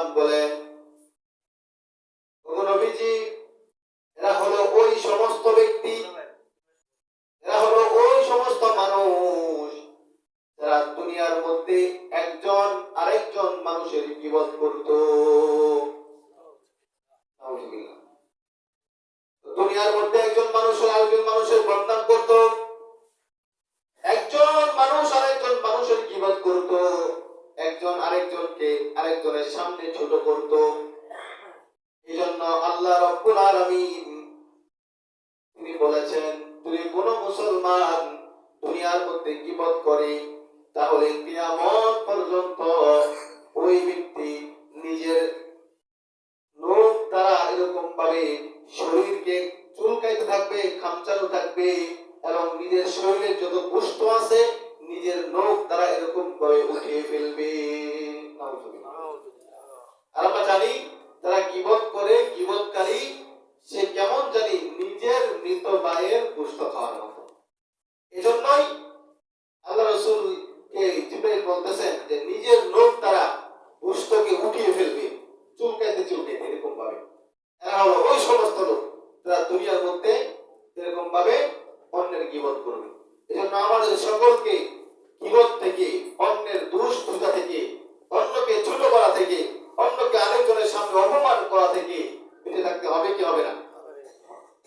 সাল্লাম বলেন, ওগো নবীজি, এরা হলো ওই সমস্ত ব্যক্তি, এরা হলো ওই সমস্ত মানুষ যারা দুনিয়ার মধ্যে একজন আরেকজন মানুষের গীবত করত। দুনিয়ার মধ্যে একজন মানুষ আরেকজন মানুষের বদনাম করত, একজন মানুষ আরেকজন মানুষের গীবত করত, একজন আরেকজনকে আরেকজনের সামনে ছোট করত। এই জন্য আল্লাহ রাব্বুল আলামিন তিনি বলেছেন, যদি কোন মুসলমান দুনিয়ার মধ্যে গীবত করে তাহলে কিয়ামত পর্যন্ত ওই ব্যক্তি নিজের লোক দ্বারা এরকম ভাবে শরীরকে চুলকাইতে থাকবে, খামচানো থাকবে, এবং নিজের শরীরের যত গোশত আছে নিজের নখ দ্বারা এরকম ভাবে উঠিয়ে ফেলবে। আর আমরা জানি যারা গীবত করে, গীবতকারী সে কেমন জানি নিজের মৃত ভাইয়ের গোশত খাওয়ার মতো। এজন্যই আল্লাহ রাসূলকে জিবরাইল বলতেছেন যে নিজের নখ দ্বারা গোশতকে উঠিয়ে ফেলবে, চুলকাইতে চুলকাইতে এরকম ভাবে। এরা হলো ওই সমস্ত লোক যারা দুনিয়ার মধ্যে এরকম ভাবে অন্যের গীবত করবে। এজন্য আমাদের সকলকে গীবত থেকে, অন্যের দুষ্কৃতা থেকে, অন্যকে ছোট করা থেকে, অন্যকে আরেকজনের সামনে অপমান করা থেকে বেঁচে থাকতে হবে কি হবে না?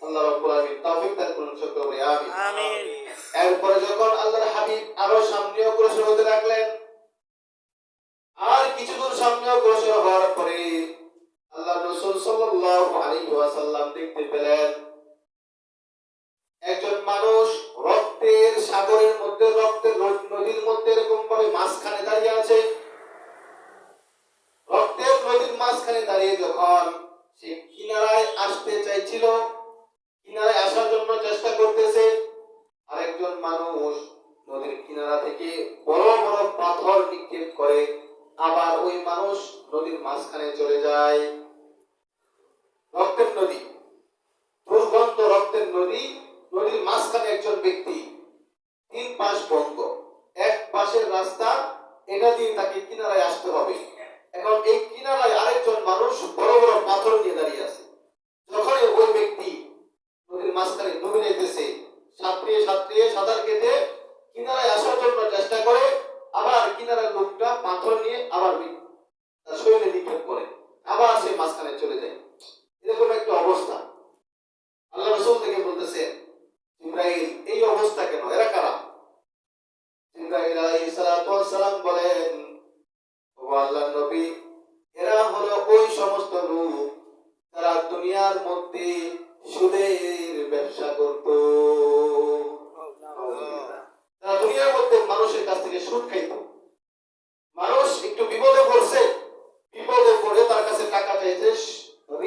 আল্লাহ রাব্বুল আলামিন তৌফিক দান করুন, সকলে বলি আমিন। আমিন। এরপরে যখন আল্লাহর হাবিব আরো সামনে অগ্রসর হতে লাগলেন, আর কিছু দূর সামনে অগ্রসর হওয়ার পরে আল্লাহ রাসূল সাল্লাল্লাহু আলাইহি ওয়াসাল্লাম দেখতে পেলেন একজন মানুষ রক্তের সাগরের মধ্যে, রক্তের নদীর মধ্যে এরকম ভাবে মাঝখানে দাঁড়িয়ে আছে। রক্তের নদীর মাঝখানে দাঁড়িয়ে যখন সে কিনারায় আসতে চাইছিল, কিনারায় আসার জন্য চেষ্টা করতেছে, আরেকজন মানুষ নদীর কিনারা থেকে বড় বড় পাথর নিক্ষেপ করে, আবার ওই মানুষ নদীর মাঝখানে চলে যায়। রক্তের নদী, দুর্গন্ধ রক্তের নদী, নদীর মাঝখানে একজন ব্যক্তি, তিন পাশ বন্ধ, এক পাশের রাস্তা, এটা দিয়ে তাকে কিনারায় আসতে হবে। এখন এই কিনারায় আরেকজন মানুষ বড় বড় পাথর নিয়ে দাঁড়িয়ে আছে। যখনই ওই ব্যক্তি নদীর মাঝখানে ডুবে যেতেছে, সাঁতরিয়ে সাঁতরিয়ে সাঁতার কেটে কিনারায় আসার জন্য চেষ্টা করে, আবার কিনারার লোকটা পাথর নিয়ে আবার তার শরীরে নিক্ষেপ করে, আবার সে মাঝখানে চলে যায়। এরকম একটা অবস্থা। আল্লাহ রাসূল থেকে বলতেছে, জিবরাইল, এই অবস্থা কেন? এরা কারা? জিবরাইল আলাইহিস সালাতু ওয়াস সালাম বলেন, ও আল্লাহর নবী, এরা হলো ওই সমস্ত লোক যারা দুনিয়ার মধ্যে সুদের ব্যবসা করত। তারা দুনিয়ার মধ্যে মানুষের কাছ থেকে সুদ খাইত। মানুষ একটু বিপদে পড়ছে, বিপদে পড়ে তার কাছে টাকা চাইছে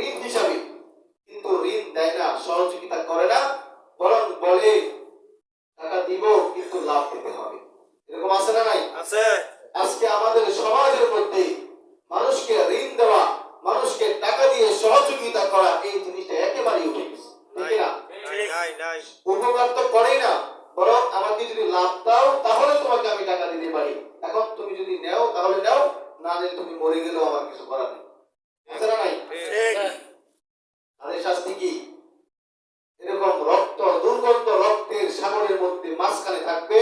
ঋণ হিসাবে, কিন্তু ঋণ দেয় না, সহযোগিতা করে না, বরং বলে টাকা দিব কিন্তু লাভ দিতে হবে। এরকম আছে না নাই? আছে। আজকে আমাদের সমাজের মধ্যে মানুষকে ঋণ দেওয়া, মানুষকে টাকা দিয়ে সহযোগিতা করা, এই জিনিসটা একেবারেই উঠে গেছে। ঠিক না? উপকার তো করেই না, বরং আমাকে যদি লাভ দাও তাহলে তোমাকে আমি টাকা দিতে পারি। এখন তুমি যদি নেও তাহলে নাও, না নিলে তুমি মরে গেলেও আমার কিছু করার নেই। আছে না নাই? তাদের শাস্তি কি? এরকম রক্ত, দুর্গন্ধ রক্তের সাগরের মধ্যে মাঝখানে থাকবে।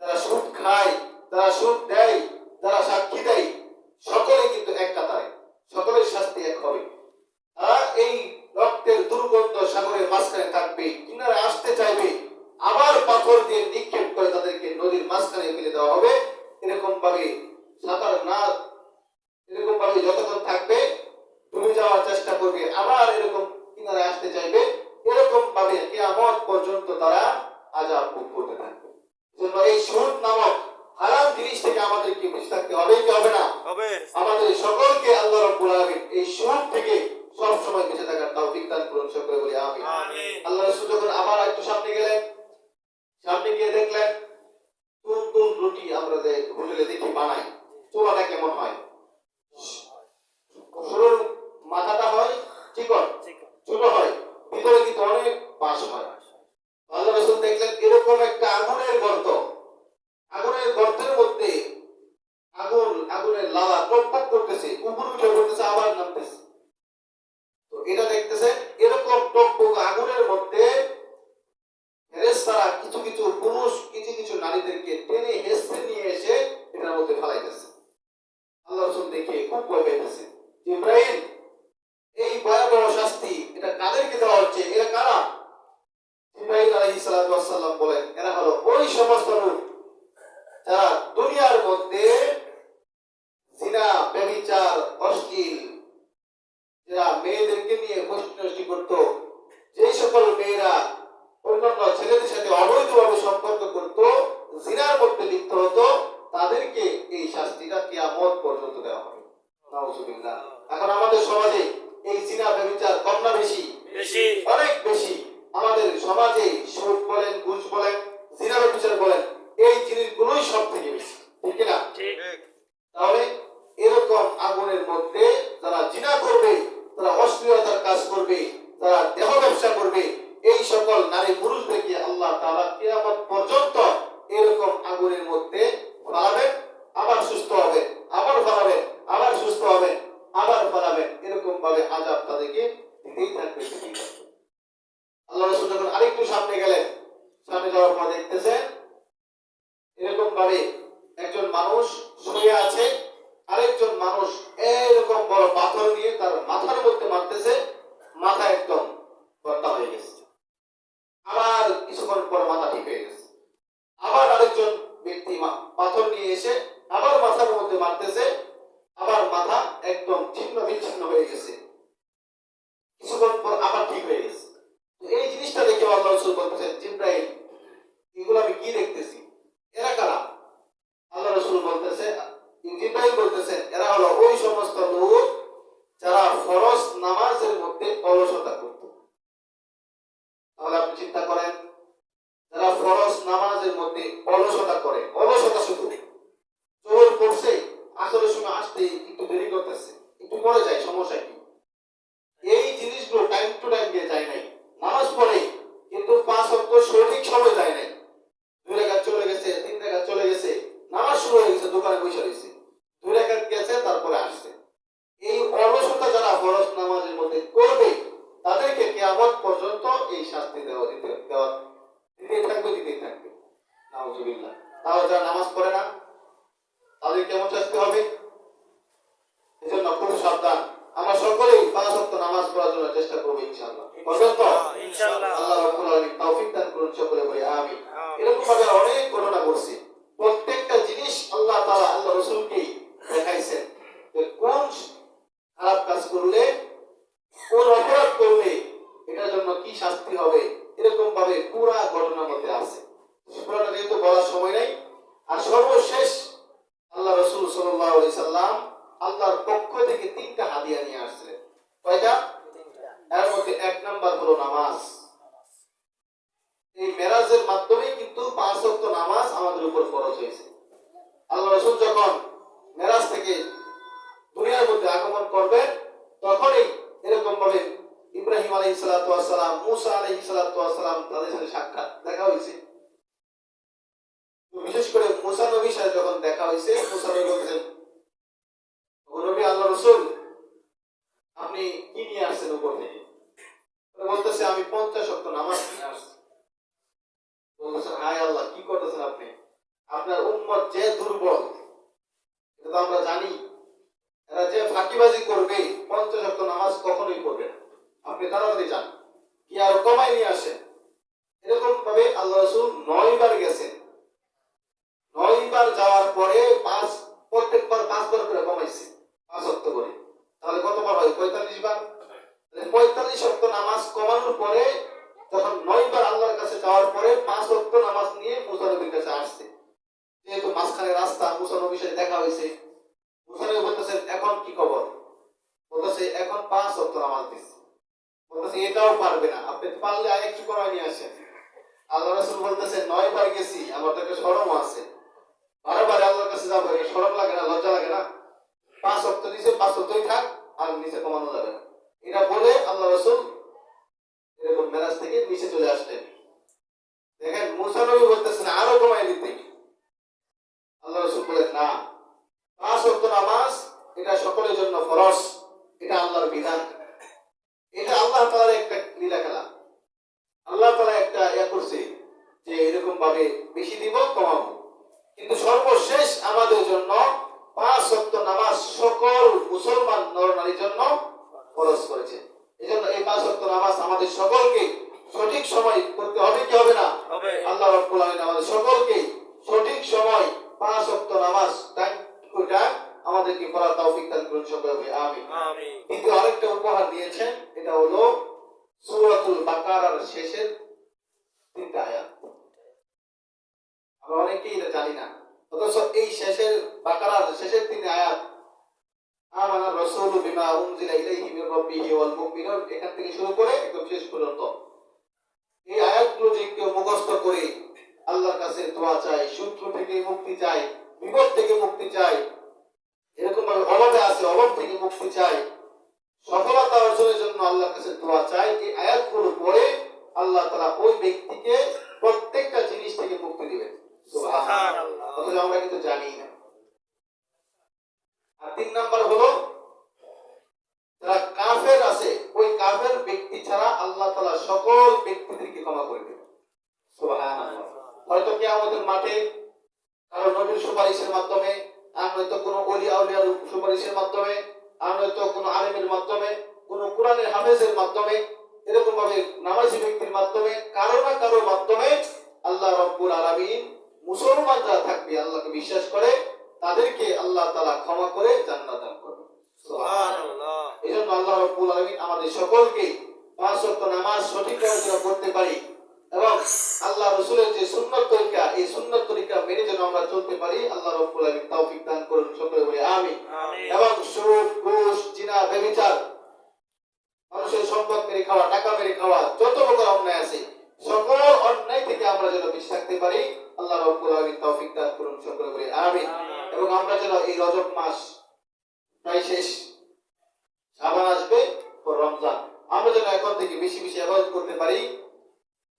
যারা সুদ খায়, যারা সুদ দেয়, যারা সাক্ষী দেয়, সকলে কিন্তু এক কাতারে, সকলের শাস্তি এক হবে। আর এই রক্তের দুর্গন্ধ সাগরের মাঝখানে থাকবে, কিনারে আসতে চাইবে, আবার পাথর দিয়ে নিক্ষেপ করে তাদেরকে নদীর মাঝখানে ফেলে দেওয়া হবে। এরকম ভাবে সাঁতার না, এরকম ভাবে যতক্ষণ থাকবে ডুবে যাওয়ার চেষ্টা করবে, আবার এরকম কিনারে আসতে চাইবে, এরকম ভাবে কিয়ামত পর্যন্ত তারা আযাব ভোগ করতে থাকবে। এজন্য এই সুদ নামক হারাম জিনিস থেকে আমাদেরকে বেঁচে থাকতে হবে কি হবে না? হবে। আমাদের সকলকে আল্লাহ রাব্বুল আলামিন এই সুদ থেকে সব সময় বেঁচে থাকার তৌফিক দান করুন, সকলে বলি আমিন। আল্লাহ রাসূল যখন আবার একটু সামনে গেলেন, সামনে গিয়ে দেখলেন তুল রুটি আমরা যে হোটেলে দেখি বানাই, চোলাটা কেমন হয়? শুরুর মাথাটা হয় চিকন, ছোট হয়, ভিতরে কিন্তু অনেক বাঁশ হয়। আল্লাহ রাসূল দেখলেন এরকম একটা আগুনের গর্ত, আগুনের গর্তের মধ্যে আগুনের লালা টকটক করতেছে, উপর উঠে পড়তেছে, আবার নামতেছে। তো এটা দেখতেছেন, এরকম টকটক আগুনের মধ্যে ফেরেশতারা কিছু কিছু পুরুষ কিছু কিছু নারীদেরকে টেনে হেসে নিয়ে এসে এটার মধ্যে ফেলাইতেছে। আল্লাহ রাসূল দেখে খুব ভয় পেয়েছে। জিবরাইল, এই ভয়াবহ শাস্তি এটা কাদেরকে দেওয়া হচ্ছে? এরা কারা? জিবরাইল আলাইহিস সালাতু ওয়াস সালাম বলেন, এরা হলো ওই সমস্ত লোক যারা দুনিয়ার মধ্যে জিনা, ব্যভিচার, অশ্লীল, যারা মেয়েদেরকে নিয়ে গোষ্ঠী করত, যে সকল মেয়েরা অন্যান্য ছেলেদের সাথে অবৈধভাবে সম্পর্ক করত, জিনার মধ্যে লিপ্ত হতো, তাদেরকে এই শাস্তিটা কিয়ামত পর্যন্ত দেওয়া হবে। নাউজুবিল্লাহ। এখন আমাদের সমাজে এই জিনা ব্যভিচার কম না বেশি? বেশি, অনেক বেশি। আমাদের সমাজে সুদ বলেন, ঘুষ বলেন, জিনা ব্যভিচার বলেন, এই জিনিসগুলোই সব থেকে বেশি, ঠিক না? ঠিক। তাহলে এরকম আগুনের মধ্যে যারা জিনা করবে, যারা অশ্লীলতার কাজ করবে, যারা দেহ ব্যবসা করবে, এই সকল নারী পুরুষদেরকে আল্লাহ তাআলা কিয়ামত পর্যন্ত এরকম আগুনের মধ্যে ফেলাবেন, আবার সুস্থ হবে, আবার ফেলাবেন, আবার সুস্থ হবে, আবার ফেলাবেন। এরকম ভাবে আযাব তাদেরকে দিতেই থাকবে, দিতেই থাকবে। আল্লাহ রাসূল যখন আরেকটু সামনে গেলেন, সামনে যাওয়ার পর দেখতেছেন এরকম ভাবে একজন মানুষ শুয়ে আছে, আরেকজন মানুষ এরকম বড় পাথর নিয়ে তার মাথার মধ্যে মারতেছে, মাথা একদম বন্ধ হয়ে গেছে। আবার কিছুক্ষণ পর মাথা ঠিক হয়ে গেছে। আবার আরেকজন ব্যক্তি পাথর নিয়ে এসে আবার মাথার মধ্যে মারতেছে, আবার মাথা একদম ছিন্ন বিচ্ছিন্ন হয়ে গেছে। কিছুক্ষণ পর আবার ঠিক হয়ে গেছে। তো এই জিনিসটা দেখে আল্লাহ রাসূল বলতেছেন, জিবরাইল, এগুলো আমি কি দেখতেছি? এরা কারা? আল্লাহ রাসূল বলতেছে, জিবরাইল বলতেছেন, এরা হলো ওই সমস্ত লোক যারা ফরজ নামাজের মধ্যে অলসতা করত। তাহলে আপনি চিন্তা করেন, যারা ফরজ নামাজের মধ্যে অলসতা করে, অলসতা শুধু জোর পড়ছে, আসরের সময় আসতে একটু দেরি করতেছে, একটু পরে যায়, সমস্যা কি? এই জিনিসগুলো টাইম টু টাইম দিয়ে যায় নাই, নামাজ পড়ে কিন্তু 5 ওয়াক্ত সঠিক সময় যায় নাই, 2 রাকাত চলে গেছে, 3 রাকাত চলে গেছে, নামাজ শুরু হয়ে গেছে, দোকানে বসে রয়েছে, 2 রাকাত গেছে, তারপরে আসছে। এই অলসতা যারা ফরজ নামাজের মধ্যে করবে, তাদেরকে কিয়ামত পর্যন্ত এই শাস্তি দিতেই থাকবে। নাউজুবিল্লাহ। তাহলে যারা নামাজ পড়ে না, তাদের কেমন শাস্তি হবে? এজন্য খুব সাবধান। আমরা সকলেই 5 ওয়াক্ত নামাজ পড়ার জন্য চেষ্টা করব ইনশাআল্লাহ। করবেন তো? ইনশাআল্লাহ। আল্লাহ রাব্বুল আলামিন তৌফিক দান করুন, সকলে বলি আমিন। এরকম ভাবে অনেক ঘটনা ঘটছে। প্রত্যেকটা জিনিস আল্লাহ তাআলা আল্লাহ রাসূলকে দেখাইছেন যে কোন খারাপ কাজ করলে, কোন অপরাধ করলে এটার জন্য কি শাস্তি হবে, এরকম ভাবে পুরো ঘটনার মধ্যে আছে। পুরোটা যেহেতু বলার সময় নাই, আর সর্বশেষ আল্লাহ রাসূল সাল্লাল্লাহু আলাইহি সাল্লাম আল্লাহর পক্ষ থেকে 3টা হাদিয়া নিয়ে আসছিলেন। কয়টা? এর মধ্যে 1 নাম্বার হলো নামাজ। এই মেরাজের মাধ্যমে কিন্তু 5 ওয়াক্ত নামাজ আমাদের উপর ফরজ হয়েছে। আল্লাহ রাসূল যখন মেরাজ থেকে দুনিয়ার মধ্যে আগমন করবেন, তখনই এরকম ভাবে ইব্রাহিম আলাইহিস সালাতু ওয়াস সালাম, মুসা আলাইহিস সালাতু ওয়াস সালাম, তাদের সাথে সাক্ষাৎ দেখা হয়েছে। বিশেষ করে মুসা নবীর সাথে যখন দেখা হয়েছে, মুসা নবী বলছেন, ও নবী আল্লাহ রাসূল, আপনি কি নিয়ে আসছেন উপর থেকে? বলতেছে, আমি 50 ওয়াক্ত নামাজ নিয়ে আসছি। বলতেছেন, হায় আল্লাহ, কি করতেছেন আপনি? আপনার উম্মত যে দুর্বল, এটা তো আমরা জানি, এরা যে ফাঁকিবাজি করবে, 50 ওয়াক্ত নামাজ কখনোই করবে না। আপনি তাড়াতাড়ি যান, কি আর কমাই নিয়ে আসেন। এরকম ভাবে আল্লাহ রাসূল 9 বার গেছেন। 9 বার যাওয়ার পরে প্রত্যেকবার 5 বার করে কমাইছে, 5 ওয়াক্ত করে। তাহলে কতবার হয়? 45 বার। 45 ওয়াক্ত নামাজ কমানোর পরে যখন 9 বার আল্লাহর কাছে যাওয়ার পরে 5 ওয়াক্ত নামাজ নিয়ে মুসা নবীর কাছে আসছে। যেহেতু মাঝখানে রাস্তা, মুসা নবীর সাথে দেখা হয়েছে, মুসা নবী বলতেছেন, এখন কি খবর? বলতেছে, এখন 5 ওয়াক্ত নামাজ দিচ্ছে। বলতেছে, এটাও পারবে না, আপনি পারলে আরেকটু কমাই নিয়ে আসেন। আল্লাহ রাসূল বলতেছে, 9 বার গেছি, আমার তো একটা শরম আছে, বারবার আল্লাহর কাছে যাবো, এই শরম লাগে না, লজ্জা লাগে না? 5 ওয়াক্ত দিছে, 5 ওয়াক্তই থাক, আর নিচে কমানো যাবে না। এটা বলে আল্লাহ রাসূল এরকম মেরাজ থেকে নিচে চলে আসলেন। দেখেন, মুসা নবী বলতেছেন আরো কমাই দিতে। আল্লাহ রাসূল বলেন, না, 5 ওয়াক্ত নামাজ এটা সকলের জন্য ফরজ, এটা আল্লাহর বিধান, এটা আল্লাহ তাআলার একটা লীলা খেলা। আল্লাহ তাআলা একটা করছে যে এরকম ভাবে বেশি দিব কমাবো, কিন্তু সর্বশেষ আমাদের জন্য 5 ওয়াক্ত নামাজ সকল মুসলমান নরনারীর জন্য ফরজ করেছে। এজন্য এই 5 ওয়াক্ত নামাজ আমাদের সকলকে সঠিক সময় করতে হবে কি হবে না? আল্লাহ রাব্বুল আলামিন আমাদের সকলকে সঠিক সময় 5 ওয়াক্ত নামাজ টাইম আমাদেরকে পড়ার তৌফিক দান করুন সকলে, আমিন। দ্বিতীয় আরেকটা উপহার দিয়েছেন, এটা হলো সূরাতুল বাকারার শেষের 3টা আয়াত। আমরা অনেকেই এটা জানি না, অথচ এই শেষের বাকারার শেষের 3 আয়াত আমানা রাসূলু বিমা উনজিলা ইলাইহি মির রাব্বিহি ওয়াল মুমিনুন, এখান থেকে শুরু করে একদম শেষ পর্যন্ত এই আয়াতগুলো যে কেউ মুখস্থ করে আল্লাহর কাছে দোয়া চায়, শত্রু থেকে মুক্তি চায়, বিপদ থেকে মুক্তি চায়, এরকম ভাবে অভাবে আছে অভাব থেকে মুক্তি চায়, সফলতা অর্জনের জন্য আল্লাহর কাছে দোয়া চায়, এই আয়াতগুলো পড়ে আল্লাহ তাআলা ওই ব্যক্তিকে প্রত্যেকটা জিনিস থেকে মুক্তি দিবেন। সুবহানাল্লাহ। অথচ আমরা কিন্তু জানি না। আর 3 নাম্বার হলো যারা কাফের আছে, ওই কাফের ব্যক্তি ছাড়া আল্লাহ তাআলা সকল ব্যক্তিদেরকে ক্ষমা করে দেবেন। সুবহানাল্লাহ। হয়তো কিয়ামতের মাঠে কারো নবীর সুপারিশের মাধ্যমে, আর হয়তো কোনো ওলি আউলিয়ার সুপারিশের মাধ্যমে, আর হয়তো কোনো আলেমের মাধ্যমে, কোনো কোরআনের হাফেজের মাধ্যমে, এরকম ভাবে নামাজি ব্যক্তির মাধ্যমে, কারো না কারোর মাধ্যমে আল্লাহ রাব্বুল আলামিন মুসলমান যারা থাকবে, আল্লাহকে বিশ্বাস করে, তাদেরকে আল্লাহ তাআলা ক্ষমা করে জান্নাত দান করবেন। সুবহানাল্লাহ। এজন্য আল্লাহ রাব্বুল আলামিন আমাদের সকলকে 5 ওয়াক্ত নামাজ সঠিকভাবে যেন পড়তে পারি এবং আল্লাহ রাসূলের যে সুন্নাত তরিকা, এই সুন্নাত তরিকা মেনে যেন আমরা চলতে পারি, আল্লাহ রাব্বুল আলামিন তৌফিক দান করুন সকলে বলি আমিন। এবং সুদ, ঘুষ, জিনা, ব্যভিচার, মানুষের সম্পদ মেরে খাওয়া, টাকা মেরে খাওয়া, যত প্রকার অন্যায় আছে, সকল অন্যায় থেকে আমরা যেন বেঁচে থাকতে পারি, আল্লাহ রাব্বুল আলামিন তৌফিক দান করুন সকলে বলি আমিন। এবং আমরা যেন এই রজব মাস প্রায় শেষ, শাবান আসবে, তো রমজান, আমরা যেন এখন থেকে বেশি বেশি ইবাদত করতে পারি,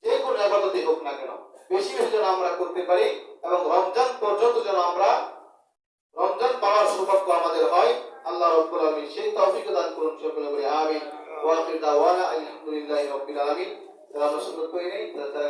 যে কোনো ইবাদতই হোক না কেন বেশি বেশি যেন আমরা করতে পারি, এবং রমজান পর্যন্ত যেন আমরা রমজান পাওয়ার সৌভাগ্য আমাদের হয়, আল্লাহ রাব্বুল আলামিন সেই তৌফিক দান করুন সকলে বলি আমিন। ওয়া আখির দাওয়ানা আলহামদুলিল্লাহি রাব্বিল আলামিন। যারা আমরা সুন্নাত করি নাই তারা